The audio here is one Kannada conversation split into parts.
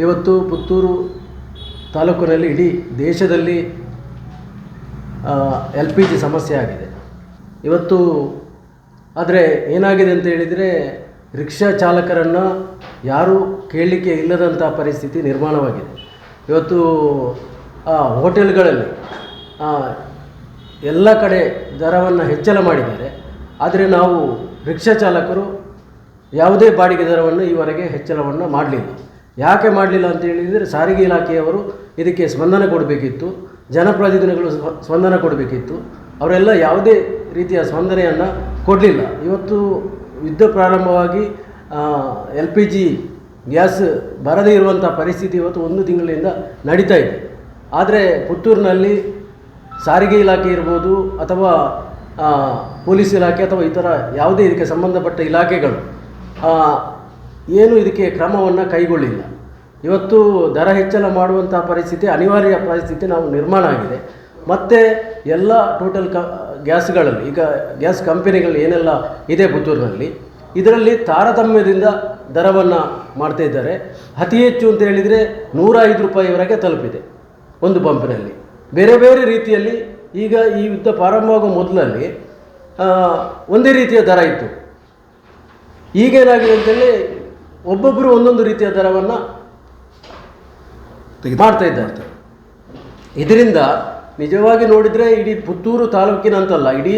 ಇವತ್ತು ಪುತ್ತೂರು ತಾಲೂಕಿನಲ್ಲಿ ಇಡೀ ದೇಶದಲ್ಲಿ LPG ಸಮಸ್ಯೆ ಆಗಿದೆ ಇವತ್ತು. ಆದರೆ ಏನಾಗಿದೆ ಅಂತ ಹೇಳಿದರೆ ರಿಕ್ಷಾ ಚಾಲಕರನ್ನು ಯಾರೂ ಕೇಳಲಿಕ್ಕೆ ಇಲ್ಲದಂಥ ಪರಿಸ್ಥಿತಿ ನಿರ್ಮಾಣವಾಗಿದೆ. ಇವತ್ತು ಹೋಟೆಲ್ಗಳಲ್ಲಿ ಎಲ್ಲ ಕಡೆ ದರವನ್ನು ಹೆಚ್ಚಳ ಮಾಡಿದ್ದಾರೆ. ಆದರೆ ನಾವು ರಿಕ್ಷಾ ಚಾಲಕರು ಯಾವುದೇ ಬಾಡಿಗೆ ದರವನ್ನು ಈವರೆಗೆ ಹೆಚ್ಚಳವನ್ನು ಮಾಡಲಿಲ್ಲ. ಯಾಕೆ ಮಾಡಲಿಲ್ಲ ಅಂತ ಹೇಳಿದರೆ ಸಾರಿಗೆ ಇಲಾಖೆಯವರು ಇದಕ್ಕೆ ಸ್ಪಂದನೆ ಕೊಡಬೇಕಿತ್ತು, ಜನಪ್ರತಿನಿಧಿಗಳು ಸ್ಪಂದನೆ ಕೊಡಬೇಕಿತ್ತು. ಅವರೆಲ್ಲ ಯಾವುದೇ ರೀತಿಯ ಸ್ಪಂದನೆಯನ್ನು ಕೊಡಲಿಲ್ಲ. ಇವತ್ತು ಯುದ್ಧ ಪ್ರಾರಂಭವಾಗಿ LPG ಗ್ಯಾಸ್ ಬರದೇ ಇರುವಂಥ ಪರಿಸ್ಥಿತಿ ಇವತ್ತು 1 ತಿಂಗಳಿಂದ ನಡೀತಾ ಇದೆ. ಆದರೆ ಪುತ್ತೂರಿನಲ್ಲಿ ಸಾರಿಗೆ ಇಲಾಖೆ ಇರ್ಬೋದು ಅಥವಾ ಪೊಲೀಸ್ ಇಲಾಖೆ ಅಥವಾ ಇತರ ಯಾವುದೇ ಇದಕ್ಕೆ ಸಂಬಂಧಪಟ್ಟ ಇಲಾಖೆಗಳು ಏನು ಇದಕ್ಕೆ ಕ್ರಮವನ್ನು ಕೈಗೊಳ್ಳಿಲ್ಲ. ಇವತ್ತು ದರ ಹೆಚ್ಚಳ ಮಾಡುವಂಥ ಪರಿಸ್ಥಿತಿ, ಅನಿವಾರ್ಯ ಪರಿಸ್ಥಿತಿ ನಾವು ನಿರ್ಮಾಣ ಆಗಿದೆ. ಮತ್ತು ಎಲ್ಲ ಟೋಟಲ್ ಗ್ಯಾಸ್ಗಳಲ್ಲಿ ಈಗ ಗ್ಯಾಸ್ ಕಂಪನಿಗಳು ಏನೆಲ್ಲ ಇದೆ ಪುತ್ತೂರಿನಲ್ಲಿ, ಇದರಲ್ಲಿ ತಾರತಮ್ಯದಿಂದ ದರವನ್ನು ಮಾಡ್ತಾ ಇದ್ದಾರೆ. ಅತಿ ಹೆಚ್ಚು ಅಂತ ಹೇಳಿದರೆ 105 ರೂಪಾಯಿವರೆಗೆ ತಲುಪಿದೆ ಒಂದು ಪಂಪಿನಲ್ಲಿ. ಬೇರೆ ಬೇರೆ ರೀತಿಯಲ್ಲಿ ಈಗ ಈ ಯುದ್ಧ ಪ್ರಾರಂಭವಾಗುವ ಮೊದಲಲ್ಲಿ ಒಂದೇ ರೀತಿಯ ದರ ಇತ್ತು. ಈಗೇನಾಗಿದೆ ಅಂತೇಳಿ ಒಬ್ಬೊಬ್ಬರು ಒಂದೊಂದು ರೀತಿಯ ದರವನ್ನು ಮಾಡ್ತಾ ಇದ್ದಾರೆ. ಇದರಿಂದ ನಿಜವಾಗಿ ನೋಡಿದರೆ ಇಡೀ ಪುತ್ತೂರು ತಾಲೂಕಿನಂತಲ್ಲ, ಇಡೀ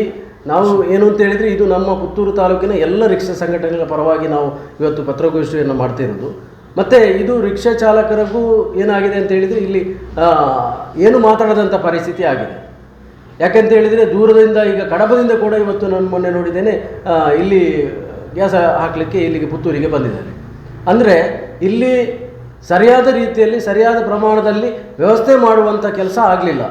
ನಾವು ಏನು ಅಂತ ಹೇಳಿದರೆ ಇದು ನಮ್ಮ ಪುತ್ತೂರು ತಾಲೂಕಿನ ಎಲ್ಲ ರಿಕ್ಷಾ ಸಂಘಟನೆಗಳ ಪರವಾಗಿ ನಾವು ಇವತ್ತು ಪತ್ರಗೋಷ್ಠಿಯನ್ನು ಮಾಡ್ತಿರೋದು. ಮತ್ತು ಇದು ರಿಕ್ಷಾ ಚಾಲಕರಿಗೂ ಏನಾಗಿದೆ ಅಂತ ಹೇಳಿದರೆ ಇಲ್ಲಿ ಏನು ಮಾತಾಡದಂಥ ಪರಿಸ್ಥಿತಿ ಆಗಿದೆ. ಯಾಕೆಂತ ಹೇಳಿದರೆ ದೂರದಿಂದ ಈಗ ಕಡಬದಿಂದ ಕೂಡ ಇವತ್ತು ನಾನು ಮೊನ್ನೆ ನೋಡಿದ್ದೇನೆ, ಇಲ್ಲಿ ಗ್ಯಾಸ್ ಹಾಕಲಿಕ್ಕೆ ಇಲ್ಲಿಗೆ ಪುತ್ತೂರಿಗೆ ಬಂದಿದ್ದಾರೆ. ಅಂದರೆ ಇಲ್ಲಿ ಸರಿಯಾದ ರೀತಿಯಲ್ಲಿ ಸರಿಯಾದ ಪ್ರಮಾಣದಲ್ಲಿ ವ್ಯವಸ್ಥೆ ಮಾಡುವಂಥ ಕೆಲಸ ಆಗಲಿಲ್ಲ.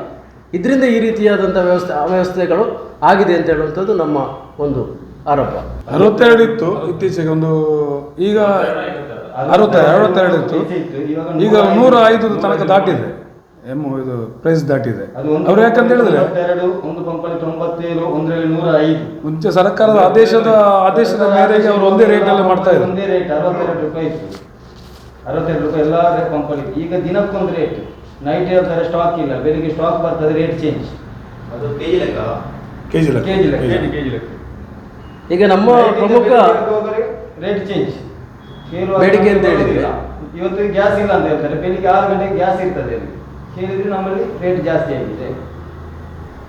ಇದರಿಂದ ಈ ರೀತಿಯಾದಂಥ ಅವ್ಯವಸ್ಥೆಗಳು ಆಗಿದೆ ಅಂತ ಹೇಳುವಂಥದ್ದು ನಮ್ಮ ಒಂದು ಆರೋಪ. 62 ಇತ್ತು ಇತ್ತೀಚೆಗೆ, ಒಂದು ಈಗ 62 ಇತ್ತು, ಈಗ 105 ತನಕ ದಾಟಿದೆ. ಇದು ಪ್ರೈಸ್ ದಾಟಿದೆ. ಅವ್ರು ಯಾಕಂತ ಹೇಳಿದ್ರೆ ಒಂದು ಪಂಪಲ್ಲಿ 97, ಒಂದರಲ್ಲಿ 105. ಮುಂಚೆ ಸರ್ಕಾರದ ಆದೇಶದ ಮೇರೆಗೆ ಅವರು ಒಂದೇ ರೇಟಲ್ಲಿ ಮಾಡ್ತಾ ಇದ್ದಾರೆ. ಒಂದೇ ರೇಟ್ 62 ರೂಪಾಯಿ ಇತ್ತು, 62 ರೂಪಾಯಿ ಎಲ್ಲ ಪಂಪಲ್ಲಿ. ಈಗ ದಿನಕ್ಕೊಂದು ರೇಟ್, ನೈಟ್ ಹೇಳ್ತಾರೆ ಸ್ಟಾಕ್ ಇಲ್ಲ, ಬೆಳಿಗ್ಗೆ ಸ್ಟಾಕ್ ಬರ್ತದೆ, ರೇಟ್ ಚೇಂಜ್. ಅದು ಕೆಜಿ ಲೆಕ್ಕ. ಈಗ ನಮ್ಮ ಪ್ರಮುಖ ರೇಟ್ ಚೇಂಜ್ ಬೇಡಿಕೆ ಅಂತ ಹೇಳಿದ್ರೆ ಇವತ್ತು ಗ್ಯಾಸ್ ಇಲ್ಲ ಅಂತ ಹೇಳ್ತಾರೆ, ಬೆಳಿಗ್ಗೆ 6 ಗಂಟೆಗೆ ಗ್ಯಾಸ್ ಇರ್ತದೆ ಅಲ್ಲಿ, ಕೇಳಿದ್ರೆ ನಮ್ಮಲ್ಲಿ ರೇಟ್ ಜಾಸ್ತಿ ಆಗಿದೆ.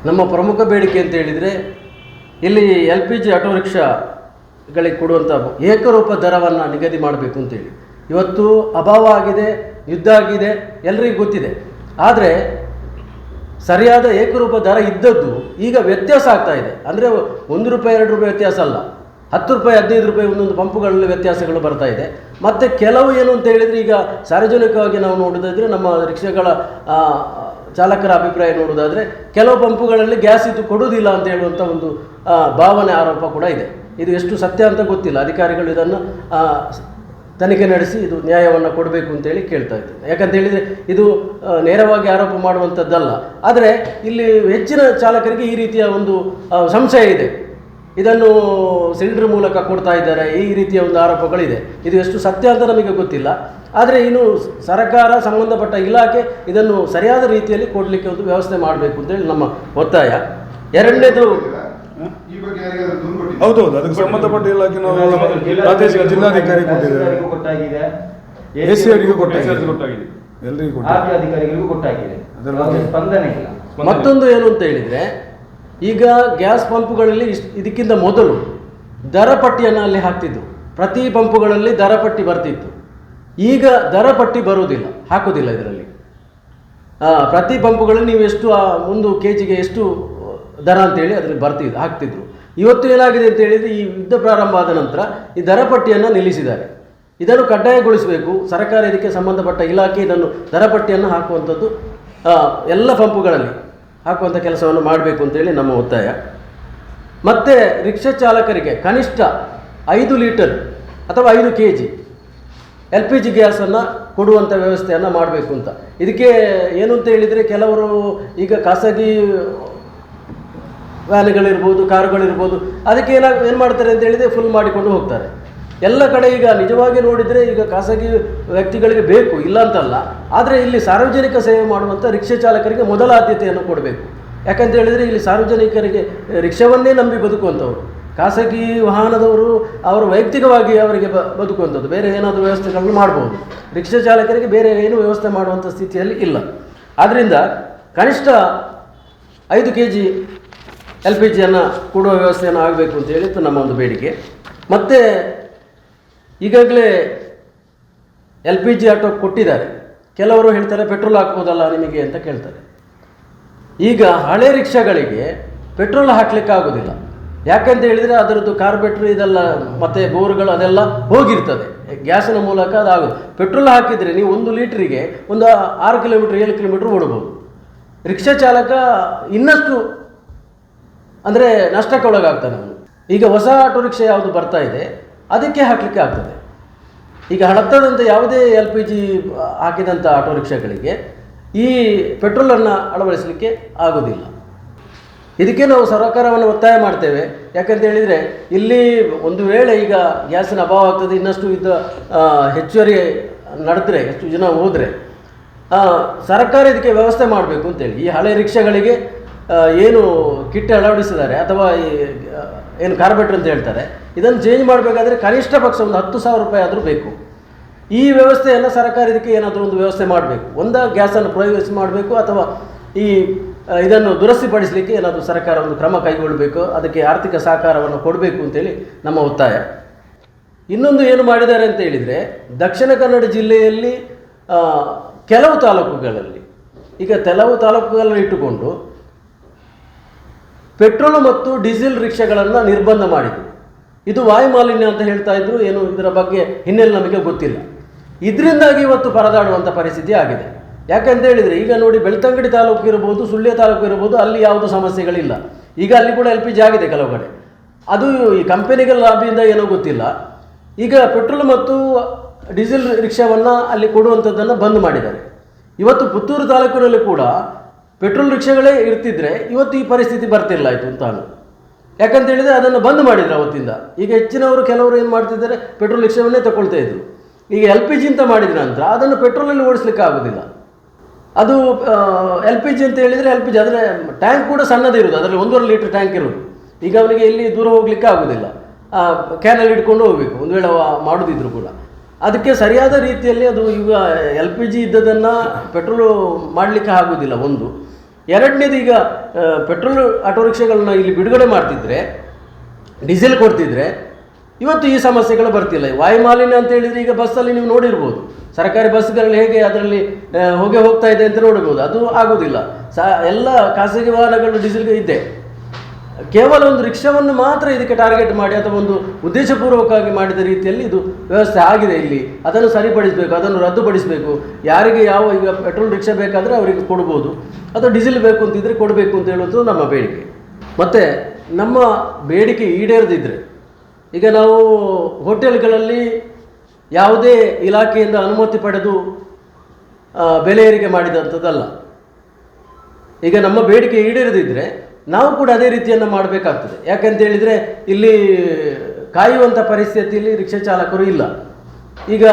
ನಮ್ಮ ಪ್ರಮುಖ ಬೇಡಿಕೆ ಅಂತ ಹೇಳಿದರೆ ಇಲ್ಲಿ LPG ಆಟೋ ರಿಕ್ಷಾಗಳಿಗೆ ಕೊಡುವಂಥ ಏಕರೂಪ ದರವನ್ನು ನಿಗದಿ ಮಾಡಬೇಕು ಅಂತೇಳಿ. ಇವತ್ತು ಅಭಾವ ಆಗಿದೆ, ಯುದ್ಧ ಆಗಿದೆ, ಎಲ್ಲರಿಗೂ ಗೊತ್ತಿದೆ. ಆದರೆ ಸರಿಯಾದ ಏಕರೂಪ ದರ ಇದ್ದದ್ದು ಈಗ ವ್ಯತ್ಯಾಸ ಆಗ್ತಾ ಇದೆ. ಅಂದರೆ 1 ರೂಪಾಯಿ 2 ರೂಪಾಯಿ ವ್ಯತ್ಯಾಸ ಅಲ್ಲ, 10 ರೂಪಾಯಿ 15 ರೂಪಾಯಿ ಒಂದೊಂದು ಪಂಪುಗಳಲ್ಲಿ ವ್ಯತ್ಯಾಸಗಳು ಬರ್ತಾ ಇದೆ. ಮತ್ತು ಕೆಲವು ಏನು ಅಂತ ಹೇಳಿದರೆ ಈಗ ಸಾರ್ವಜನಿಕವಾಗಿ ನಾವು ನೋಡೋದಾದರೆ ನಮ್ಮ ರಿಕ್ಷಾಗಳ ಚಾಲಕರ ಅಭಿಪ್ರಾಯ ನೋಡೋದಾದರೆ ಕೆಲವು ಪಂಪುಗಳಲ್ಲಿ ಗ್ಯಾಸ್ ಇದು ಕೊಡುವುದಿಲ್ಲ ಅಂತ ಹೇಳುವಂಥ ಒಂದು ಭಾವನೆ, ಆರೋಪ ಕೂಡ ಇದೆ. ಇದು ಎಷ್ಟು ಸತ್ಯ ಅಂತ ಗೊತ್ತಿಲ್ಲ. ಅಧಿಕಾರಿಗಳು ಇದನ್ನು ತನಿಖೆ ನಡೆಸಿ ಇದು ನ್ಯಾಯವನ್ನು ಕೊಡಬೇಕು ಅಂತೇಳಿ ಕೇಳ್ತಾ ಇದ್ದೇನೆ. ಯಾಕಂತ ಹೇಳಿದರೆ ಇದು ನೇರವಾಗಿ ಆರೋಪ ಮಾಡುವಂಥದ್ದಲ್ಲ. ಆದರೆ ಇಲ್ಲಿ ಹೆಚ್ಚಿನ ಚಾಲಕರಿಗೆ ಈ ರೀತಿಯ ಒಂದು ಸಂಶಯ ಇದೆ, ಇದನ್ನು ಸಿಲಿಂಡರ್ ಮೂಲಕ ಕೊಡ್ತಾ ಇದ್ದಾರೆ, ಈ ರೀತಿಯ ಒಂದು ಆರೋಪಗಳಿದೆ. ಇದು ಎಷ್ಟು ಸತ್ಯ ಅಂತ ನಮಗೆ ಗೊತ್ತಿಲ್ಲ. ಆದರೆ ಇನ್ನು ಸರ್ಕಾರ, ಸಂಬಂಧಪಟ್ಟ ಇಲಾಖೆ ಇದನ್ನು ಸರಿಯಾದ ರೀತಿಯಲ್ಲಿ ಕೊಡಲಿಕ್ಕೆ ಒಂದು ವ್ಯವಸ್ಥೆ ಮಾಡಬೇಕು ಅಂತೇಳಿ ನಮ್ಮ ಒತ್ತಾಯ. ಎರಡನೇದು, ಹೌದೌದು, ಅದಕ್ಕೆ ಸಂಬಂಧಪಟ್ಟ ಇಲಾಖೆ ಪ್ರಾದೇಶಿಕ ಜಿಲ್ಲಾಧಿಕಾರಿ ಕೊಟ್ಟಾಗಿದೆ, AC ಅವರಿಗೂ ಕೊಟ್ಟಾಗಿದೆ, ಎಲ್ಲರಿಗೂ ಅಧಿಕಾರಿಗಳಿಗೂ ಕೊಟ್ಟಾಗಿದೆ. ಸ್ಪಂದನೆ ಇಲ್ಲ. ಮತ್ತೊಂದು ಏನು ಅಂತ ಹೇಳಿದರೆ ಈಗ ಗ್ಯಾಸ್ ಪಂಪುಗಳಲ್ಲಿ ಇದಕ್ಕಿಂತ ಮೊದಲು ದರ ಪಟ್ಟಿಯನ್ನು ಅಲ್ಲಿ ಹಾಕ್ತಿದ್ರು. ಪ್ರತಿ ಪಂಪುಗಳಲ್ಲಿ ದರ ಪಟ್ಟಿ ಬರ್ತಿತ್ತು. ಈಗ ದರ ಪಟ್ಟಿ ಬರುವುದಿಲ್ಲ, ಹಾಕೋದಿಲ್ಲ. ಇದರಲ್ಲಿ ಪ್ರತಿ ಪಂಪುಗಳಲ್ಲಿ ನೀವು ಎಷ್ಟು ಒಂದು ಕೆಜಿಗೆ ಎಷ್ಟು ದರ ಅಂತೇಳಿ ಅದರಲ್ಲಿ ಹಾಕ್ತಿದ್ರು. ಇವತ್ತು ಏನಾಗಿದೆ ಅಂತ ಹೇಳಿದರೆ ಈ ಯುದ್ಧ ಪ್ರಾರಂಭ ಆದ ನಂತರ ಈ ದರ ಪಟ್ಟಿಯನ್ನು ನಿಲ್ಲಿಸಿದ್ದಾರೆ. ಇದನ್ನು ಕಡ್ಡಾಯಗೊಳಿಸಬೇಕು. ಸರ್ಕಾರ ಇದಕ್ಕೆ ಸಂಬಂಧಪಟ್ಟ ಇಲಾಖೆ ಇದನ್ನು ದರ ಪಟ್ಟಿಯನ್ನು ಹಾಕುವಂಥದ್ದು ಎಲ್ಲ ಪಂಪುಗಳಲ್ಲಿ ಹಾಕುವಂಥ ಕೆಲಸವನ್ನು ಮಾಡಬೇಕು ಅಂತೇಳಿ ನಮ್ಮ ಒತ್ತಾಯ. ಮತ್ತು ರಿಕ್ಷಾ ಚಾಲಕರಿಗೆ ಕನಿಷ್ಠ 5 ಲೀಟರ್ ಅಥವಾ 5 kg LPG ಗ್ಯಾಸನ್ನು ಕೊಡುವಂಥ ವ್ಯವಸ್ಥೆಯನ್ನು ಮಾಡಬೇಕು ಅಂತ. ಇದಕ್ಕೆ ಏನು ಅಂತ ಹೇಳಿದರೆ ಕೆಲವರು ಈಗ ಖಾಸಗಿ ವ್ಯಾನ್ಗಳಿರ್ಬೋದು, ಕಾರುಗಳಿರ್ಬೋದು, ಅದಕ್ಕೆ ಏನು ಮಾಡ್ತಾರೆ ಅಂತ ಹೇಳಿದರೆ ಫುಲ್ ಮಾಡಿಕೊಂಡು ಹೋಗ್ತಾರೆ. ಎಲ್ಲ ಕಡೆ ಈಗ ನಿಜವಾಗಿ ನೋಡಿದರೆ ಈಗ ಖಾಸಗಿ ವ್ಯಕ್ತಿಗಳಿಗೆ ಬೇಕು ಇಲ್ಲ ಅಂತಲ್ಲ, ಆದರೆ ಇಲ್ಲಿ ಸಾರ್ವಜನಿಕ ಸೇವೆ ಮಾಡುವಂಥ ರಿಕ್ಷಾ ಚಾಲಕರಿಗೆ ಮೊದಲ ಆದ್ಯತೆಯನ್ನು ಕೊಡಬೇಕು. ಯಾಕಂತ ಹೇಳಿದರೆ ಇಲ್ಲಿ ಸಾರ್ವಜನಿಕರಿಗೆ ರಿಕ್ಷಾವನ್ನೇ ನಂಬಿ ಬದುಕುವಂಥವ್ರು, ಖಾಸಗಿ ವಾಹನದವರು ಅವರು ವೈಯಕ್ತಿಕವಾಗಿ ಅವರಿಗೆ ಬದುಕುವಂಥದ್ದು, ಬೇರೆ ಏನಾದರೂ ವ್ಯವಸ್ಥೆಗಳನ್ನು ಮಾಡ್ಬೋದು. ರಿಕ್ಷಾ ಚಾಲಕರಿಗೆ ಬೇರೆ ಏನು ವ್ಯವಸ್ಥೆ ಮಾಡುವಂಥ ಸ್ಥಿತಿಯಲ್ಲಿ ಇಲ್ಲ. ಆದ್ದರಿಂದ ಕನಿಷ್ಠ 5 kg LPGಯನ್ನು ಕೊಡುವ ವ್ಯವಸ್ಥೆಯನ್ನು ಆಗಬೇಕು ಅಂತ ಹೇಳಿತ್ತು ನಮ್ಮ ಒಂದು ಬೇಡಿಕೆ. ಮತ್ತು ಈಗಾಗಲೇ LPG ಆಟೋ ಕೊಟ್ಟಿದ್ದಾರೆ, ಕೆಲವರು ಹೇಳ್ತಾರೆ ಪೆಟ್ರೋಲ್ ಹಾಕ್ಬೋದಲ್ಲ ನಿಮಗೆ ಅಂತ ಕೇಳ್ತಾರೆ. ಈಗ ಹಳೆ ರಿಕ್ಷಾಗಳಿಗೆ ಪೆಟ್ರೋಲ್ ಹಾಕಲಿಕ್ಕೆ ಆಗೋದಿಲ್ಲ. ಯಾಕಂತ ಹೇಳಿದರೆ ಅದರದ್ದು ಕಾರ್ಬೇಟ್ರ್ ಇದೆಲ್ಲ ಮತ್ತು ಬೋರ್ಗಳು ಅದೆಲ್ಲ ಹೋಗಿರ್ತದೆ, ಗ್ಯಾಸಿನ ಮೂಲಕ ಅದಾಗೋದು. ಪೆಟ್ರೋಲ್ ಹಾಕಿದರೆ ನೀವು 1 ಲೀಟ್ರಿಗೆ ಒಂದು 6 ಕಿಲೋಮೀಟ್ರ್ 7 ಕಿಲೋಮೀಟ್ರ್ ಓಡ್ಬೋದು. ರಿಕ್ಷಾ ಚಾಲಕ ಇನ್ನಷ್ಟು ಅಂದರೆ ನಷ್ಟಕ್ಕೆ ಒಳಗಾಗ್ತಾನೆ ಅವನು. ಈಗ ಹೊಸ ಆಟೋ ರಿಕ್ಷಾ ಯಾವುದು ಬರ್ತಾ ಇದೆ ಅದಕ್ಕೆ ಹಾಕಲಿಕ್ಕೆ ಆಗ್ತದೆ. ಈಗ ಹಳತ್ತದಂಥ ಯಾವುದೇ LPG ಹಾಕಿದಂಥ ಆಟೋ ರಿಕ್ಷಾಗಳಿಗೆ ಈ ಪೆಟ್ರೋಲನ್ನು ಅಳವಡಿಸಲಿಕ್ಕೆ ಆಗೋದಿಲ್ಲ. ಇದಕ್ಕೆ ನಾವು ಸರ್ಕಾರವನ್ನು ಒತ್ತಾಯ ಮಾಡ್ತೇವೆ. ಯಾಕಂತ ಹೇಳಿದರೆ ಇಲ್ಲಿ ಒಂದು ವೇಳೆ ಈಗ ಗ್ಯಾಸಿನ ಅಭಾವ ಆಗ್ತದೆ, ಇನ್ನಷ್ಟು ಹೆಚ್ಚುವರಿ ನಡೆದ್ರೆ, ಎಷ್ಟು ಜನ ಹೋದರೆ ಸರ್ಕಾರ ಇದಕ್ಕೆ ವ್ಯವಸ್ಥೆ ಮಾಡಬೇಕು ಅಂತೇಳಿ. ಈ ಹಳೆ ರಿಕ್ಷಾಗಳಿಗೆ ಏನು ಕಿಟ್ ಅಳವಡಿಸಿದ್ದಾರೆ ಅಥವಾ ಏನು ಕಾರ್ಬೇಟ್ರ್ ಅಂತ ಹೇಳ್ತಾರೆ, ಇದನ್ನು ಚೇಂಜ್ ಮಾಡಬೇಕಾದ್ರೆ ಕನಿಷ್ಠ ಪಕ್ಷ ಒಂದು 10,000 ರೂಪಾಯಿ ಆದರೂ ಬೇಕು. ಈ ವ್ಯವಸ್ಥೆಯನ್ನು ಸರ್ಕಾರ ಇದಕ್ಕೆ ಏನಾದರೂ ಒಂದು ವ್ಯವಸ್ಥೆ ಮಾಡಬೇಕು. ಒಂದು ಗ್ಯಾಸನ್ನು ಪ್ರೊವೈಡ್ ಮಾಡಬೇಕು ಅಥವಾ ಇದನ್ನು ದುರಸ್ತಿಪಡಿಸಲಿಕ್ಕೆ ಏನಾದರೂ ಸರ್ಕಾರ ಒಂದು ಕ್ರಮ ಕೈಗೊಳ್ಳಬೇಕು, ಅದಕ್ಕೆ ಆರ್ಥಿಕ ಸಹಕಾರವನ್ನು ಕೊಡಬೇಕು ಅಂತೇಳಿ ನಮ್ಮ ಒತ್ತಾಯ. ಇನ್ನೊಂದು ಏನು ಮಾಡಿದ್ದಾರೆ ಅಂತ ಹೇಳಿದರೆ, ದಕ್ಷಿಣ ಕನ್ನಡ ಜಿಲ್ಲೆಯಲ್ಲಿ ಕೆಲವು ತಾಲೂಕುಗಳಲ್ಲಿ ಕೆಲವು ತಾಲೂಕುಗಳನ್ನು ಇಟ್ಟುಕೊಂಡು ಪೆಟ್ರೋಲ್ ಮತ್ತು ಡೀಸೆಲ್ ರಿಕ್ಷಾಗಳನ್ನು ನಿರ್ಬಂಧ ಮಾಡಿದರು. ಇದು ವಾಯುಮಾಲಿನ್ಯ ಅಂತ ಹೇಳ್ತಾ ಇದ್ರು, ಏನು ಇದರ ಬಗ್ಗೆ ಹಿನ್ನೆಲೆ ನಮಗೆ ಗೊತ್ತಿಲ್ಲ. ಇದರಿಂದಾಗಿ ಇವತ್ತು ಪರದಾಡುವಂಥ ಪರಿಸ್ಥಿತಿ ಆಗಿದೆ. ಯಾಕಂತ ಹೇಳಿದರೆ ಈಗ ನೋಡಿ, ಬೆಳ್ತಂಗಡಿ ತಾಲೂಕು ಇರ್ಬೋದು, ಸುಳ್ಯ ತಾಲೂಕು ಇರ್ಬೋದು, ಅಲ್ಲಿ ಯಾವುದೂ ಸಮಸ್ಯೆಗಳಿಲ್ಲ. ಈಗ ಅಲ್ಲಿ ಕೂಡ LPG ಆಗಿದೆ ಕೆಲವು ಕಡೆ. ಅದು ಈ ಕಂಪೆನಿಗಳ ಲಾಬಿಯಿಂದ ಏನೋ ಗೊತ್ತಿಲ್ಲ. ಈಗ ಪೆಟ್ರೋಲ್ ಮತ್ತು ಡೀಸೆಲ್ ರಿಕ್ಷಾವನ್ನು ಅಲ್ಲಿ ಕೊಡುವಂಥದ್ದನ್ನು ಬಂದ್ ಮಾಡಿದ್ದಾರೆ. ಇವತ್ತು ಪುತ್ತೂರು ತಾಲೂಕಿನಲ್ಲಿ ಕೂಡ ಪೆಟ್ರೋಲ್ ರಿಕ್ಷಾಗಳೇ ಇರ್ತಿದ್ರೆ ಇವತ್ತು ಈ ಪರಿಸ್ಥಿತಿ ಬರ್ತಿಲ್ಲ ಆಯಿತು ಅಂತ ನಾನು. ಯಾಕಂತ ಹೇಳಿದರೆ ಅದನ್ನು ಬಂದ್ ಮಾಡಿದ್ರು ಅವತ್ತಿಂದ. ಈಗ ಹೆಚ್ಚಿನವರು ಕೆಲವರು ಏನು ಮಾಡ್ತಿದ್ದಾರೆ, ಪೆಟ್ರೋಲ್ ರಿಕ್ಷಾವನ್ನೇ ತಗೊಳ್ತಾ ಇದ್ರು. ಈಗ LPG ಅಂತ ಮಾಡಿದ ನಂತರ ಅದನ್ನು ಪೆಟ್ರೋಲಲ್ಲಿ ಓಡಿಸ್ಲಿಕ್ಕೆ ಆಗೋದಿಲ್ಲ. ಅದು LPG ಅಂತ ಹೇಳಿದರೆ LPG ಅದರ ಟ್ಯಾಂಕ್ ಕೂಡ ಸಣ್ಣದಿರೋದು, ಅದರಲ್ಲಿ 1.5 ಲೀಟರ್ ಟ್ಯಾಂಕ್ ಇರೋದು. ಈಗ ಅವನಿಗೆ ಎಲ್ಲಿ ದೂರ ಹೋಗಲಿಕ್ಕೆ ಆಗೋದಿಲ್ಲ, ಕ್ಯಾನಲ್ಲಿ ಇಟ್ಕೊಂಡು ಹೋಗಬೇಕು ಒಂದು ವೇಳೆ ಮಾಡೋದಿದ್ರು ಕೂಡ. ಅದಕ್ಕೆ ಸರಿಯಾದ ರೀತಿಯಲ್ಲಿ ಅದು ಈಗ LPG ಇದ್ದದನ್ನು ಪೆಟ್ರೋಲು ಮಾಡಲಿಕ್ಕೆ ಆಗೋದಿಲ್ಲ ಒಂದು. ಎರಡನೇದು, ಈಗ ಪೆಟ್ರೋಲ್ ಆಟೋ ರಿಕ್ಷಾಗಳನ್ನ ಇಲ್ಲಿ ಬಿಡುಗಡೆ ಮಾಡ್ತಿದ್ರೆ, ಡೀಸೆಲ್ ಕೊಡ್ತಿದ್ರೆ ಇವತ್ತು ಈ ಸಮಸ್ಯೆಗಳು ಬರ್ತಿಲ್ಲ. ವಾಯುಮಾಲಿನ್ಯ ಅಂತ ಹೇಳಿದರೆ ಈಗ ಬಸ್ಸಲ್ಲಿ ನೀವು ನೋಡಿರ್ಬೋದು, ಸರ್ಕಾರಿ ಬಸ್ಗಳಲ್ಲಿ ಹೇಗೆ ಅದರಲ್ಲಿ ಹೊಗೆ ಹೋಗ್ತಾ ಇದೆ ಅಂತ ನೋಡ್ಬೋದು. ಅದು ಆಗೋದಿಲ್ಲ. ಎಲ್ಲ ಖಾಸಗಿ ವಾಹನಗಳು ಡೀಸೆಲ್ಗೆ ಇದೆ. ಕೇವಲ ಒಂದು ರಿಕ್ಷಾವನ್ನು ಮಾತ್ರ ಇದಕ್ಕೆ ಟಾರ್ಗೆಟ್ ಮಾಡಿ ಅಥವಾ ಒಂದು ಉದ್ದೇಶಪೂರ್ವಕವಾಗಿ ಮಾಡಿದ ರೀತಿಯಲ್ಲಿ ಇದು ವ್ಯವಸ್ಥೆ ಆಗಿದೆ ಇಲ್ಲಿ. ಅದನ್ನು ಸರಿಪಡಿಸಬೇಕು, ಅದನ್ನು ರದ್ದುಪಡಿಸಬೇಕು. ಯಾರಿಗೆ ಯಾವ ಈಗ ಪೆಟ್ರೋಲ್ ರಿಕ್ಷಾ ಬೇಕಾದರೆ ಅವರಿಗೆ ಕೊಡ್ಬೋದು, ಅಥವಾ ಡೀಸೆಲ್ ಬೇಕು ಅಂತಿದ್ರೆ ಕೊಡಬೇಕು ಅಂತ ಹೇಳುವುದು ನಮ್ಮ ಬೇಡಿಕೆ. ಮತ್ತು ನಮ್ಮ ಬೇಡಿಕೆ ಈಡೇರದಿದ್ದರೆ, ಈಗ ನಾವು ಹೋಟೆಲ್ಗಳಲ್ಲಿ ಯಾವುದೇ ಇಲಾಖೆಯಿಂದ ಅನುಮತಿ ಪಡೆದು ಬೆಲೆ ಏರಿಕೆ ಮಾಡಿದಂಥದ್ದಲ್ಲ. ಈಗ ನಮ್ಮ ಬೇಡಿಕೆ ಈಡೇರದಿದ್ದರೆ ನಾವು ಕೂಡ ಅದೇ ರೀತಿಯನ್ನು ಮಾಡಬೇಕಾಗ್ತದೆ. ಯಾಕಂತ ಹೇಳಿದರೆ ಇಲ್ಲಿ ಕಾಯುವಂಥ ಪರಿಸ್ಥಿತಿಯಲ್ಲಿ ರಿಕ್ಷಾ ಚಾಲಕರು ಇಲ್ಲ. ಈಗ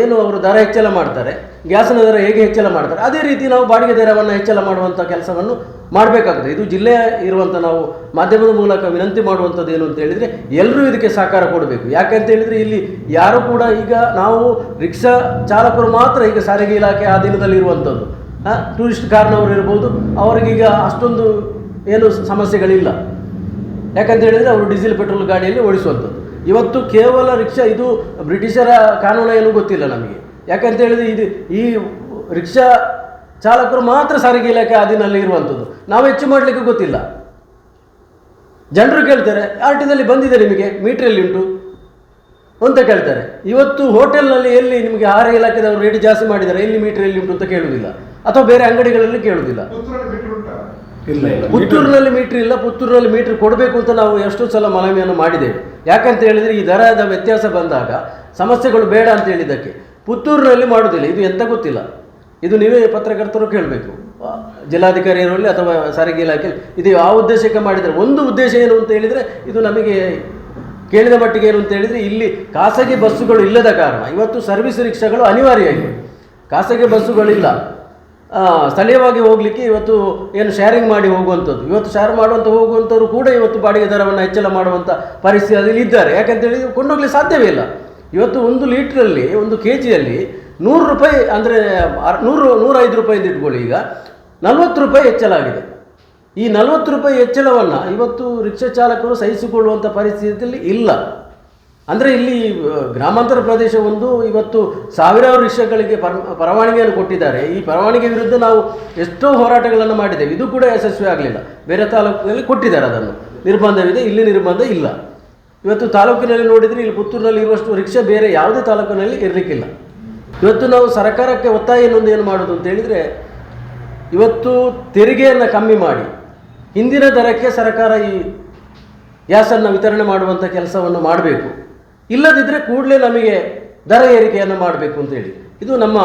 ಏನು ಅವರು ದರ ಹೆಚ್ಚಳ ಮಾಡ್ತಾರೆ, ಗ್ಯಾಸಿನ ದರ ಹೇಗೆ ಹೆಚ್ಚಳ ಮಾಡ್ತಾರೆ, ಅದೇ ರೀತಿ ನಾವು ಬಾಡಿಗೆ ದರವನ್ನು ಹೆಚ್ಚಳ ಮಾಡುವಂಥ ಕೆಲಸವನ್ನು ಮಾಡಬೇಕಾಗ್ತದೆ. ಇದು ಜಿಲ್ಲೆ ಇರುವಂಥ ನಾವು ಮಾಧ್ಯಮದ ಮೂಲಕ ವಿನಂತಿ ಮಾಡುವಂಥದ್ದು ಏನು ಅಂತ ಹೇಳಿದರೆ, ಎಲ್ಲರೂ ಇದಕ್ಕೆ ಸಹಕಾರ ಕೊಡಬೇಕು. ಯಾಕಂತ ಹೇಳಿದರೆ ಇಲ್ಲಿ ಯಾರು ಕೂಡ ಈಗ ನಾವು ರಿಕ್ಷಾ ಚಾಲಕರು ಮಾತ್ರ ಈಗ ಸಾರಿಗೆ ಇಲಾಖೆ ಅಧೀನದಲ್ಲಿ ಇರುವಂಥದ್ದು. ಟೂರಿಸ್ಟ್ ಕಾರ್ನವರು ಇರ್ಬೋದು, ಅವರಿಗೀಗ ಅಷ್ಟೊಂದು ಏನು ಸಮಸ್ಯೆಗಳಿಲ್ಲ. ಯಾಕಂತ ಹೇಳಿದರೆ ಅವರು ಡೀಸೆಲ್ ಪೆಟ್ರೋಲ್ ಗಾಡಿಯಲ್ಲಿ ಓಡಿಸುವಂಥದ್ದು. ಇವತ್ತು ಕೇವಲ ರಿಕ್ಷಾ, ಇದು ಬ್ರಿಟಿಷರ ಕಾನೂನು ಏನೂ ಗೊತ್ತಿಲ್ಲ ನಮಗೆ. ಯಾಕಂತ ಹೇಳಿದರೆ ಈ ರಿಕ್ಷಾ ಚಾಲಕರು ಮಾತ್ರ ಸಾರಿಗೆ ಇಲಾಖೆ ಅಧೀನಲ್ಲಿ ಇರುವಂಥದ್ದು. ನಾವು ಹೆಚ್ಚು ಮಾಡಲಿಕ್ಕೆ ಗೊತ್ತಿಲ್ಲ. ಜನರು ಕೇಳ್ತಾರೆ, RTದಲ್ಲಿ ಬಂದಿದೆ ನಿಮಗೆ, ಮೀಟ್ರ್ ಎಲ್ಲಿ ಉಂಟು ಅಂತ ಕೇಳ್ತಾರೆ. ಇವತ್ತು ಹೋಟೆಲ್ನಲ್ಲಿ ಎಲ್ಲಿ ನಿಮಗೆ ಆಹಾರ ಇಲಾಖೆದವರು ರೇಟ್ ಜಾಸ್ತಿ ಮಾಡಿದ್ದಾರೆ, ಎಲ್ಲಿ ಮೀಟ್ರ್ ಎಲ್ಲಿ ಉಂಟು ಅಂತ ಕೇಳುವುದಿಲ್ಲ, ಅಥವಾ ಬೇರೆ ಅಂಗಡಿಗಳಲ್ಲಿ ಕೇಳುವುದಿಲ್ಲ. ಪುತ್ತೂರಿನಲ್ಲಿ ಮೀಟ್ರ್ ಇಲ್ಲ. ಪುತ್ತೂರಿನಲ್ಲಿ ಮೀಟ್ರ್ ಕೊಡಬೇಕು ಅಂತ ನಾವು ಎಷ್ಟೋ ಸಲ ಮನವಿಯನ್ನು ಮಾಡಿದ್ದೇವೆ. ಯಾಕಂತ ಹೇಳಿದರೆ ಈ ದರದ ವ್ಯತ್ಯಾಸ ಬಂದಾಗ ಸಮಸ್ಯೆಗಳು ಬೇಡ ಅಂತ ಹೇಳಿದ್ದಕ್ಕೆ ಪುತ್ತೂರಿನಲ್ಲಿ ಮಾಡೋದಿಲ್ಲ. ಇದು ಎಂತ ಗೊತ್ತಿಲ್ಲ. ಇದು ನೀವೇ ಪತ್ರಕರ್ತರು ಕೇಳಬೇಕು, ಜಿಲ್ಲಾಧಿಕಾರಿ ಇರಲಿ ಅಥವಾ ಸಾರಿಗೆ ಇಲಾಖೆ, ಇದು ಯಾವ ಉದ್ದೇಶಕ್ಕೆ ಮಾಡಿದರೆ. ಒಂದು ಉದ್ದೇಶ ಏನು ಅಂತ ಹೇಳಿದರೆ, ಇದು ನಮಗೆ ಕೇಳಿದ ಮಟ್ಟಿಗೆ ಏನು ಅಂತ ಹೇಳಿದರೆ ಇಲ್ಲಿ ಖಾಸಗಿ ಬಸ್ಸುಗಳು ಇಲ್ಲದ ಕಾರಣ ಇವತ್ತು ಸರ್ವಿಸ್ ರಿಕ್ಷಾಗಳು ಅನಿವಾರ್ಯ ಆಗಿದೆ. ಖಾಸಗಿ ಬಸ್ಸುಗಳಿಲ್ಲ, ಸ್ಥಳೀಯವಾಗಿ ಹೋಗಲಿಕ್ಕೆ ಇವತ್ತು ಏನು ಶೇರಿಂಗ್ ಮಾಡಿ ಹೋಗುವಂಥದ್ದು, ಇವತ್ತು ಶೇರ್ ಹೋಗುವಂಥವ್ರು ಕೂಡ ಇವತ್ತು ಬಾಡಿಗೆ ದರವನ್ನು ಹೆಚ್ಚಳ ಮಾಡುವಂಥ ಪರಿಸ್ಥಿತಿಯಲ್ಲಿ ಇದ್ದಾರೆ. ಯಾಕಂತೇಳಿ ಕೊಂಡೋಗಲಿಕ್ಕೆ ಸಾಧ್ಯವೇ ಇಲ್ಲ. ಇವತ್ತು 1 ಲೀಟ್ರಲ್ಲಿ 1 kgಯಲ್ಲಿ 100 ರೂಪಾಯಿ ಅಂದರೆ 105 ರೂಪಾಯಿ ಅಂತ ಇಟ್ಕೊಳ್ಳಿ, ಈಗ 40 ರೂಪಾಯಿ ಹೆಚ್ಚಳ ಆಗಿದೆ. ಈ 40 ರೂಪಾಯಿ ಹೆಚ್ಚಳವನ್ನು ಇವತ್ತು ರಿಕ್ಷಾ ಚಾಲಕರು ಸಹಿಸಿಕೊಳ್ಳುವಂಥ ಪರಿಸ್ಥಿತಿಯಲ್ಲಿ ಇಲ್ಲ. ಅಂದರೆ ಇಲ್ಲಿ ಗ್ರಾಮಾಂತರ ಪ್ರದೇಶ ಇವತ್ತು ಸಾವಿರಾರು ರಿಕ್ಷಾಗಳಿಗೆ ಪರವಾನಗಿಯನ್ನು ಕೊಟ್ಟಿದ್ದಾರೆ. ಈ ಪರವಾನಗಿ ವಿರುದ್ಧ ನಾವು ಎಷ್ಟೋ ಹೋರಾಟಗಳನ್ನು ಮಾಡಿದ್ದೇವೆ, ಇದು ಕೂಡ ಯಶಸ್ವಿ ಆಗಲಿಲ್ಲ. ಬೇರೆ ತಾಲೂಕಿನಲ್ಲಿ ಕೊಟ್ಟಿದ್ದಾರೆ, ಅದನ್ನು ನಿರ್ಬಂಧವಿದೆ, ಇಲ್ಲಿ ನಿರ್ಬಂಧ ಇಲ್ಲ. ಇವತ್ತು ತಾಲೂಕಿನಲ್ಲಿ ನೋಡಿದರೆ ಇಲ್ಲಿ ಪುತ್ತೂರಿನಲ್ಲಿ ಇರುವಷ್ಟು ರಿಕ್ಷಾ ಬೇರೆ ಯಾವುದೇ ತಾಲೂಕಿನಲ್ಲಿ ಇರಲಿಕ್ಕಿಲ್ಲ. ಇವತ್ತು ನಾವು ಸರ್ಕಾರಕ್ಕೆ ಒತ್ತಾಯ ಏನು ಮಾಡೋದು ಅಂತ ಹೇಳಿದರೆ, ಇವತ್ತು ತೆರಿಗೆಯನ್ನು ಕಮ್ಮಿ ಮಾಡಿ ಹಿಂದಿನ ದರಕ್ಕೆ ಸರ್ಕಾರ ಈ ಗ್ಯಾಸನ್ನು ವಿತರಣೆ ಮಾಡುವಂಥ ಕೆಲಸವನ್ನು ಮಾಡಬೇಕು. ಇಲ್ಲದಿದ್ದರೆ ಕೂಡಲೇ ನಮಗೆ ದರ ಏರಿಕೆಯನ್ನು ಮಾಡಬೇಕು ಅಂತೇಳಿ ಇದು ನಮ್ಮ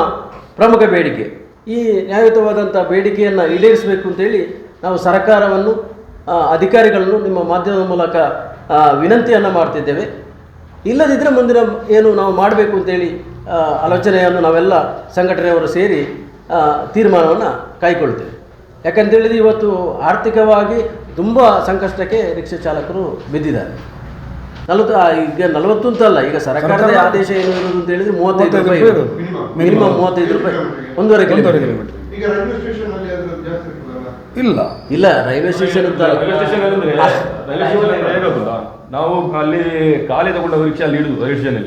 ಪ್ರಮುಖ ಬೇಡಿಕೆ. ಈ ನ್ಯಾಯಯುತವಾದಂಥ ಬೇಡಿಕೆಯನ್ನು ಈಡೇರಿಸಬೇಕು ಅಂತೇಳಿ ನಾವು ಸರ್ಕಾರವನ್ನು, ಅಧಿಕಾರಿಗಳನ್ನು ನಿಮ್ಮ ಮಾಧ್ಯಮದ ಮೂಲಕ ವಿನಂತಿಯನ್ನು ಮಾಡ್ತಿದ್ದೇವೆ. ಇಲ್ಲದಿದ್ದರೆ ಮುಂದಿನ ಏನು ನಾವು ಮಾಡಬೇಕು ಅಂತೇಳಿ ಆಲೋಚನೆಯನ್ನು ನಾವೆಲ್ಲ ಸಂಘಟನೆಯವರು ಸೇರಿ ತೀರ್ಮಾನವನ್ನು ಕೈಗೊಳ್ತೇವೆ. ಯಾಕಂತೇಳಿದರೆ ಇವತ್ತು ಆರ್ಥಿಕವಾಗಿ ತುಂಬ ಸಂಕಷ್ಟಕ್ಕೆ ರಿಕ್ಷಾ ಚಾಲಕರು ಬಿದ್ದಿದ್ದಾರೆ. ಈಗ 40 ಅಂತಲ್ಲ, ಈಗ ಸರ್ಕಾರದ ಆದೇಶ ಏನು ಇರೋದು ಅಂತ ಹೇಳಿದರೆ 35 ರೂಪಾಯಿ, ಮಿನಿಮಮ್ 35 ರೂಪಾಯಿ 1.5 ಕಿಲೋಮೀಟರ್. ಇಲ್ಲ ರೈಲ್ವೆ ಸ್ಟೇಷನ್ ಅಂತ ನಾವು ಅಲ್ಲಿ ಖಾಲಿ ತಗೊಂಡ ರಿಕ್ಷಾ ಅಲ್ಲಿ ಇಡುದು ರೈಲ್ವೆ ಸ್ಟೇಷನ್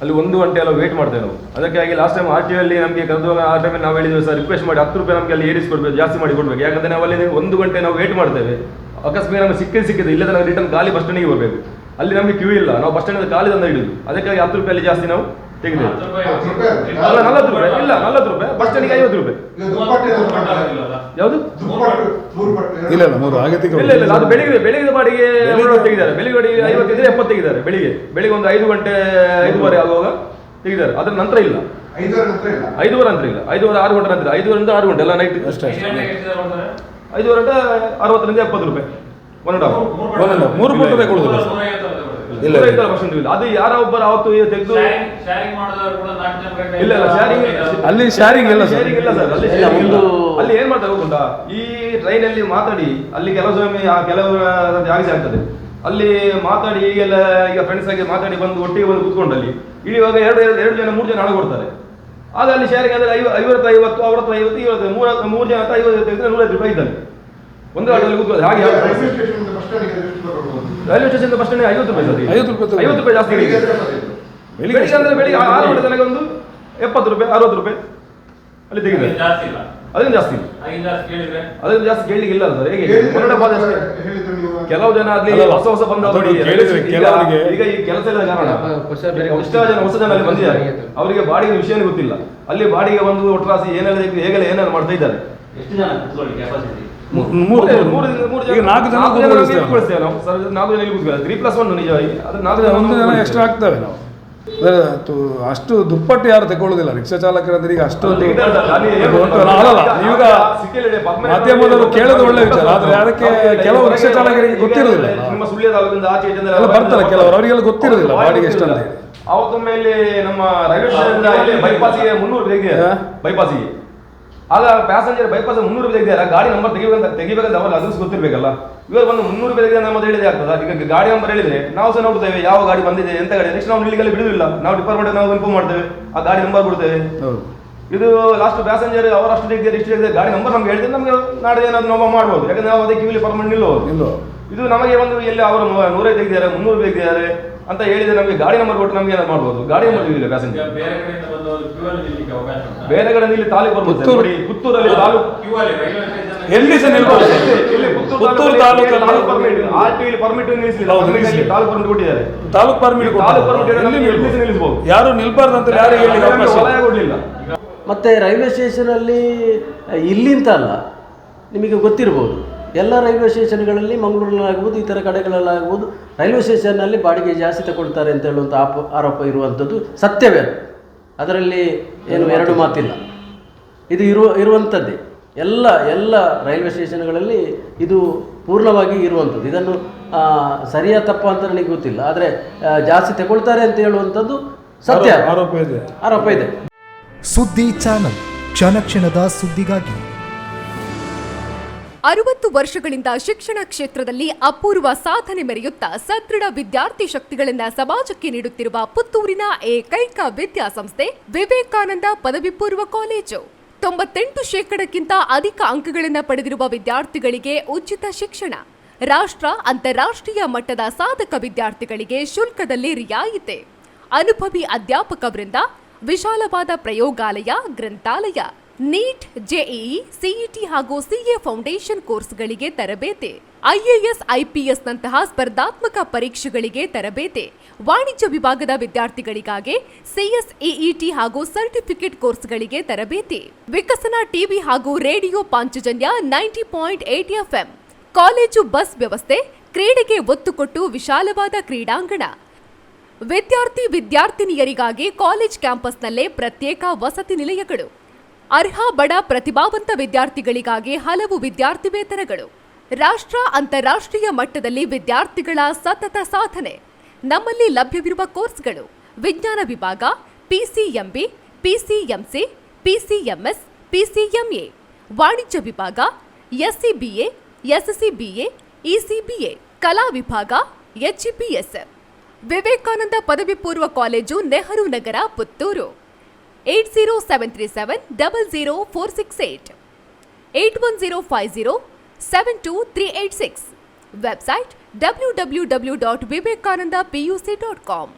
ಅಲ್ಲಿ 1 ಗಂಟೆ ಎಲ್ಲ ವೇಟ್ ಮಾಡ್ತೇವೆ ನಾವು. ಅದಕ್ಕಾಗಿ ಲಾಸ್ಟ್ ಟೈಮ್ RTO ಅಲ್ಲಿ ನಮಗೆ ಕರೆದುವಾಗ ಆ ಟೈಮಲ್ಲಿ ನಾವು ಹೇಳಿದ್ವಿ ಸರ್, ರಿಕ್ವೆಸ್ಟ್ ಮಾಡಿ 10 ರೂಪಾಯಿ ನಮಗೆ ಅಲ್ಲಿ ಏರಿಸಿಕೊಡ್ಬೇಕು, ಜಾಸ್ತಿ ಮಾಡಿ ಕೊಡ್ಬೇಕು. ಯಾಕಂದ್ರೆ ನಾವು ಅಲ್ಲಿ 1 ಗಂಟೆ ನಾವು ವೇಟ್ ಮಾಡ್ತೇವೆ. ಅಕಸ್ಮಾತ್ ನಮಗೆ ಸಿಕ್ಕಿದೆ, ಇಲ್ಲದ ನಾವು ರಿಟರ್ನ್ ಖಾಲಿ ಬಸ್ ಸ್ಟ್ಯಾಂಡಿಗೆ ಬರಬೇಕು. ಅಲ್ಲಿ ನಮಗೆ ಕ್ಯೂ ಇಲ್ಲ, ನಾವು ಬಸ್ ಸ್ಟ್ಯಾಂಡ್ ಖಾಲಿ ತಂದು ಇಡುದು. ಅದಕ್ಕಾಗಿ 10 ರೂಪಾಯಿ ಜಾಸ್ತಿ ನಾವು ತೆಗೆದೇವೆ. ಅಲ್ಲ 40 ರೂಪಾಯಿ, ಇಲ್ಲ 40 ರೂಪಾಯಿ, ಬಸ್ ಸ್ಟ್ಯಾಂಡಿಗೆ 50 ರೂಪಾಯಿ. ಯಾವುದು ಇಲ್ಲ ಇಲ್ಲ ಅದು ಬೆಳಿಗ್ಗೆ ಬಾಡಿಗೆ ತೆಗಿದ್ದಾರೆ. ಬೆಳಿಗ್ಗೆ ಬಾಡಿಗೆ 50 ಇದ್ರೆ 70 ತೆಗಿದ್ದಾರೆ. ಬೆಳಿಗ್ಗೆ ಒಂದು 5 ಗಂಟೆ 5:30 ಆಗುವಾಗ ತೆಗಿದ್ದಾರೆ. ಅದರ ನಂತರ ಇಲ್ಲ, 5:30 ನಂತರ ಇಲ್ಲ, 5:30 ನಂತರ ಇಲ್ಲ, 5:30 6 ಗಂಟೆ ನಂತರ, 5:30 6 ಗಂಟೆ ಎಲ್ಲ ನೈಟ್ ಅಷ್ಟೇ. 5:30 ಗಂಟೆ 60ರಿಂದ 70 ರೂಪಾಯಿ 1 ಅವರ್. 3 ಪಟ್ಟು ತಗೊಳ್ಳೋದಿಲ್ಲ. ಇಲ್ಲ ಅದು ಯಾರ ಒಬ್ಬರು ಅವತ್ತು ತೆಗೆದು ಇಲ್ಲ ಅಲ್ಲಿ ಶಾರಿಂಗ್ ಇಲ್ಲ ಸರ್. ಅಲ್ಲಿ ಏನ್ ಮಾಡ್ತಾರೆ ಗೊತ್ತುಂಟಾ, ಈ ಟ್ರೈನ್ ಅಲ್ಲಿ ಮಾತಾಡಿ ಅಲ್ಲಿ ಕೆಲವರ ಜಾಗ ಆಗ್ತದೆ. ಅಲ್ಲಿ ಮಾತಾಡಿ ಈಗೆಲ್ಲ ಈಗ ಫ್ರೆಂಡ್ಸ್ ಆಗಿ ಮಾತಾಡಿ ಬಂದು ಒಟ್ಟಿಗೆ ಬಂದು ಕೂತ್ಕೊಂಡು ಅಲ್ಲಿ ಇಳಿಯುವಾಗ 2 ಜನ 3 ಜನ ಹಣ ಕೊಡ್ತಾರೆ. ಆಗ ಅಲ್ಲಿ ಶಾರಿಂಗ್ ಅಂದ್ರೆ 50 ಅವ್ರತ್ರ 50 ಇವತ್ತು 3 ಜನ 50 ತೆಗೆದ್ರೆ 150 ರೂಪಾಯಿ ಇದ್ದಾನೆ ಒಂದು ಗಾಡಿಯಲ್ಲಿ ಕೂತ್ಕೊಳ್ಳಿ. ಹಾಗೆ ರೈಲ್ವೆ ಸ್ಟೇಷನ್ ಬಸ್ ಸ್ಟ್ಯಾಂಡ್ 50 ರೂಪಾಯಿ 50 ರೂಪಾಯಿ ಜಾಸ್ತಿ. ಬೆಳಿಗ್ಗೆ ಅಂದ್ರೆ ಬೆಳಿಗ್ಗೆ 6 ಗಂಟೆ ತನಕ ಒಂದು 70 ರೂಪಾಯಿ 60 ರೂಪಾಯಿ ಅಲ್ಲಿ ತೆಗೆದಿದೆ. ಅದನ್ನು ಜಾಸ್ತಿ ಅದನ್ನು ಜಾಸ್ತಿ ಕೇಳಲಿಕ್ಕೆ ಇಲ್ಲ ಸರ್. ಹೇಗೆ ಕೆಲವು ಜನ ಅಲ್ಲಿ ಹೊಸ ಬಂದವರು ಈಗ ಈ ಕೆಲಸ ಇಲ್ಲ ಕಾರಣ ಎಷ್ಟೋ ಜನ ಹೊಸ ಜನ ಅಲ್ಲಿ ಬಂದಿದ್ದಾರೆ, ಅವರಿಗೆ ಬಾಡಿಗೆ ವಿಷಯನೇ ಗೊತ್ತಿಲ್ಲ. ಅಲ್ಲಿ ಬಾಡಿಗೆ ಬಂದು ಒಟ್ರಾಸಿ ಏನೆಲ್ಲ ಹೇಗೆಲ್ಲ ಏನೆಲ್ಲ ಮಾಡ್ತಾ ಇದ್ದಾರೆ. ಎಷ್ಟು ಜನ ಕೆಪಾಸಿಟಿ? 4 ಜನ ಕೂತ್ಕೊಳ್ತೇವೆ ನಾವು ಸರ್. 4 ಜನ ಇಲ್ಲಿ ಕೂತ್ಕೊಳ್ಳಿ. 3+1 ನಿಜವಾಗಿ ಅದು 4 ಜನ 1 ಜನ ಎಕ್ಸ್ಟ್ರಾ ಆಗ್ತವೆ ನಾವು. ಅಷ್ಟು ದುಪ್ಪಟ್ಟು ಯಾರು ತಗೊಳ್ಳೋದಿಲ್ಲ ರಿಕ್ಷಾ ಚಾಲಕರಂದ್ರೆ. ಈಗ ಅಷ್ಟು ನೀವೀಗ ಮಾಧ್ಯಮದವರು ಕೇಳೋದು ಒಳ್ಳೆ ವಿಚಾರ, ಆದ್ರೆ ಅದಕ್ಕೆ ಕೆಲವು ರಿಕ್ಷಾ ಚಾಲಕರಿಗೆ ಗೊತ್ತಿರೋದಿಲ್ಲ. ನಿಮ್ಮ ಸುಳ್ಯ ತಾಲೂಕಿಂದ ಆಚೆ ಎಲ್ಲ ಬರ್ತಾರೆ ಕೆಲವರು, ಅವರಿಗೆಲ್ಲ ಗೊತ್ತಿರೋದಿಲ್ಲ ಬಾಡಿಗೆ ಎಷ್ಟು ಅಂತ ಹೇಳಿ. ಅವತ್ತೊಮ್ಮೆ ಇಲ್ಲಿ ನಮ್ಮ ರೈಲ್ವೆ ಸ್ಟೇಷನ್ ಬೈಪಾಸಿಗೆ 300 ರೂಪಾಯಿ ಬೈಪಾಸಿಗೆ. ಆಗ ಪ್ಯಾಸೆಂಜರ್ ಬೈಪಾಸ್ 300 ರೂಪಾಯಿ ತೆಗೆದಿದ್ದಾರೆ. ಗಾಡಿ ನಂಬರ್ ತೆಗಿಬೇಕಂತ ಅವಲ್ಲ ಅದು ಗೊತ್ತಿರ್ಬೇಕಲ್ಲ. ಇವರು ಬಂದು 300 ರೂಪಾಯಿ ತೆಗೆದ ನಮ್ಮ ಹೇಳಿದೆ ಆಗ್ತದ. ಈಗ ಗಾಡಿ ನಂಬರ್ ಹೇಳಿದ್ರೆ ನಾವು ಸಹ ನೋಡ್ತೇವೆ ಯಾವ ಗಾಡಿ ಬಂದಿದೆ ಎಂತ ಗಾಡಿ. ನೆಕ್ಸ್ಟ್ ನಾವು ನಿಲ್ಲಿಗೆಲ್ಲ ಬಿಡುವುದಿಲ್ಲ, ನಾವು ಡಿಪಾರ್ಟ್ಮೆಂಟ್ ನಾವು ಇನ್ಫಾರ್ಮ್ ಮಾಡ್ತೇವೆ, ಆ ಗಾಡಿ ನಂಬರ್ ಕೊಡ್ತೇವೆ. ಇದು ಲಾಸ್ಟ್ ಪ್ಯಾಸೆಂಜರ್ ಅವರಷ್ಟು ತೆಗೆದಿದ್ದಾರೆ ಇಷ್ಟು ತೆಗೆದಿದ್ದಾರೆ ಗಾಡಿ ನಂಬರ್ ನಮ್ಗೆ ಹೇಳಿದ್ರೆ ನಮ್ಗೆ ನಾಳೆ ಏನಾದ್ರು ನಾವು ಮಾಡ್ಬೋದು. ಯಾಕಂದ್ರೆ ನಾವು ಅದಕ್ಕೆ ಇಲ್ಲಿ ಪರ್ಮನೆಂಟ್ ನಿಲ್ಲೋದು. ಇದು ನಮಗೆ ಒಂದು ಎಲ್ಲಿ ಅವರು 150 ತೆಗೆದಿದ್ದಾರೆ 300 ತೆಗೆದಿದ್ದಾರೆ ಅಂತ ಹೇಳಿದ್ರೆ ನಮಗೆ ಗಾಡಿ ನಂಬರ್ ಕೊಟ್ಟು ನಮ್ಗೆ ಏನಾದ್ರು ಮಾಡ್ಬೋದು. ಗಾಡಿ ನಂಬರ್ ಇಲ್ಲ ಪ್ಯಾಸೆಂಜರ್. ಬೇರೆ ಕಡೆ ಇಲ್ಲಿ ತಾಲೂಕು ಬರ್ಬೋದು. ಪುತ್ತೂರಲ್ಲಿ ತಾಲೂಕು ಎಲ್ಲಿ ಸಹ ನಿಲ್ಬೋದು. ಪುತ್ತೂರು ತಾಲೂಕು ಪರ್ಮಿಟ್ ನಿಲ್ಲಿಸಲಿಲ್ಲ, ತಾಲೂಕು ಪರ್ಮಿಟ್ ಕೊಟ್ಟಿದ್ದಾರೆ. ತಾಲೂಕು ಪರ್ಮಿಟ್ ನಿಲ್ಲಿಸಬಹುದು, ಯಾರು ನಿಲ್ಬಾರ್ದು ಅಂತ ಯಾರು ವಲಯ ಕೊಡಲಿಲ್ಲ. ಮತ್ತು ರೈಲ್ವೆ ಸ್ಟೇಷನಲ್ಲಿ ಇಲ್ಲಿಂತ ಅಲ್ಲ, ನಿಮಗೆ ಗೊತ್ತಿರ್ಬೋದು ಎಲ್ಲ ರೈಲ್ವೆ ಸ್ಟೇಷನ್ಗಳಲ್ಲಿ ಮಂಗಳೂರಲ್ಲಾಗ್ಬೋದು ಈ ಥರ ಕಡೆಗಳಲ್ಲಾಗ್ಬೋದು ರೈಲ್ವೆ ಸ್ಟೇಷನ್ನಲ್ಲಿ ಬಾಡಿಗೆ ಜಾಸ್ತಿ ತಗೊಳ್ತಾರೆ ಅಂತ ಹೇಳುವಂಥ ಆರೋಪ ಇರುವಂಥದ್ದು ಸತ್ಯವೇ. ಅದರಲ್ಲಿ ಏನು 2 ಮಾತಿಲ್ಲ. ಇದು ಇರುವಂಥದ್ದೇ ಎಲ್ಲ ರೈಲ್ವೆ ಸ್ಟೇಷನ್ಗಳಲ್ಲಿ ಇದು ಪೂರ್ಣವಾಗಿ ಇರುವಂಥದ್ದು. ಇದನ್ನು ಸರಿಯಾ ತಪ್ಪ ಅಂತ ನನಗೆ ಗೊತ್ತಿಲ್ಲ. ಆದರೆ ಜಾಸ್ತಿ ತಗೊಳ್ತಾರೆ ಅಂತ ಹೇಳುವಂಥದ್ದು ಸತ್ಯ, ಆರೋಪ ಇದೆ. ಆರೋಪ ಇದೆ. ಸುದ್ದಿ ಚಾನಲ್, ಕ್ಷಣ ಕ್ಷಣದ ಸುದ್ದಿಗಾಗಿ. 60 ವರ್ಷಗಳಿಂದ ಶಿಕ್ಷಣ ಕ್ಷೇತ್ರದಲ್ಲಿ ಅಪೂರ್ವ ಸಾಧನೆ ಮೆರೆಯುತ್ತಾ ಸದೃಢ ವಿದ್ಯಾರ್ಥಿ ಶಕ್ತಿಗಳನ್ನ ಸಮಾಜಕ್ಕೆ ನೀಡುತ್ತಿರುವ ಪುತ್ತೂರಿನ ಏಕೈಕ ವಿದ್ಯಾಸಂಸ್ಥೆ ವಿವೇಕಾನಂದ ಪದವಿ ಪೂರ್ವ ಕಾಲೇಜು. 98% ಅಧಿಕ ಅಂಕಗಳನ್ನು ಪಡೆದಿರುವ ವಿದ್ಯಾರ್ಥಿಗಳಿಗೆ ಉಚಿತ ಶಿಕ್ಷಣ, ರಾಷ್ಟ್ರ ಅಂತಾರಾಷ್ಟ್ರೀಯ ಮಟ್ಟದ ಸಾಧಕ ವಿದ್ಯಾರ್ಥಿಗಳಿಗೆ ಶುಲ್ಕದಲ್ಲಿ ರಿಯಾಯಿತಿ, ಅನುಭವಿ ಅಧ್ಯಾಪಕ ವೃಂದ, ವಿಶಾಲವಾದ ಪ್ರಯೋಗಾಲಯ, ಗ್ರಂಥಾಲಯ, ನೀಟ್, ಜೆಇಇ, ಸಿಇಟಿ ಹಾಗೂ ಸಿಎ ಫೌಂಡೇಶನ್ ಕೋರ್ಸ್ಗಳಿಗೆ ತರಬೇತಿ, ಐಎಎಸ್, ಐಪಿಎಸ್ ನಂತಹ ಸ್ಪರ್ಧಾತ್ಮಕ ಪರೀಕ್ಷೆಗಳಿಗೆ ತರಬೇತಿ, ವಾಣಿಜ್ಯ ವಿಭಾಗದ ವಿದ್ಯಾರ್ಥಿಗಳಿಗಾಗಿ ಸಿಎಸ್ಇಇಟಿ ಹಾಗೂ ಸರ್ಟಿಫಿಕೇಟ್ ಕೋರ್ಸ್ಗಳಿಗೆ ತರಬೇತಿ, ವಿಕಸನ ಟಿವಿ ಹಾಗೂ radio Panchajanya 90.8 FM, college bus ವ್ಯವಸ್ಥೆ, ಕ್ರೀಡೆಗೆ ಒತ್ತು ಕೊಟ್ಟು ವಿಶಾಲವಾದ ಕ್ರೀಡಾಂಗಣ, ವಿದ್ಯಾರ್ಥಿನಿಯರಿಗಾಗಿ ಕಾಲೇಜ್ ಕ್ಯಾಂಪಸ್ನಲ್ಲೇ ಪ್ರತ್ಯೇಕ ವಸತಿ ನಿಲಯಗಳು, ಅರ್ಹ ಬಡ ಪ್ರತಿಭಾವಂತ ವಿದ್ಯಾರ್ಥಿಗಳಿಗಾಗಿ ಹಲವು ವಿದ್ಯಾರ್ಥಿ ವೇತನಗಳು, ರಾಷ್ಟ್ರ ಅಂತಾರಾಷ್ಟ್ರೀಯ ಮಟ್ಟದಲ್ಲಿ ವಿದ್ಯಾರ್ಥಿಗಳ ಸತತ ಸಾಧನೆ. ನಮ್ಮಲ್ಲಿ ಲಭ್ಯವಿರುವ ಕೋರ್ಸ್ಗಳು: ವಿಜ್ಞಾನ ವಿಭಾಗ, ಪಿಸಿಎಂಬಿ, ಪಿಸಿಎಂಸಿ, ಪಿಸಿಎಂಎಸ್, ಪಿಸಿಎಂಎ, ವಾಣಿಜ್ಯ ವಿಭಾಗ, ಎಸ್ಸಿಬಿಎ, ಎಸ್ಸಿಬಿಎ, ಇಸಿಬಿಎ, ಕಲಾ ವಿಭಾಗ, ಎಚ್ಇಪಿಎಸ್. ವಿವೇಕಾನಂದ ಪದವಿ ಪೂರ್ವ college, Nehru Nagar, Puttur. 80737 00468 81050 72386. Website www.vivekanandapuc.com.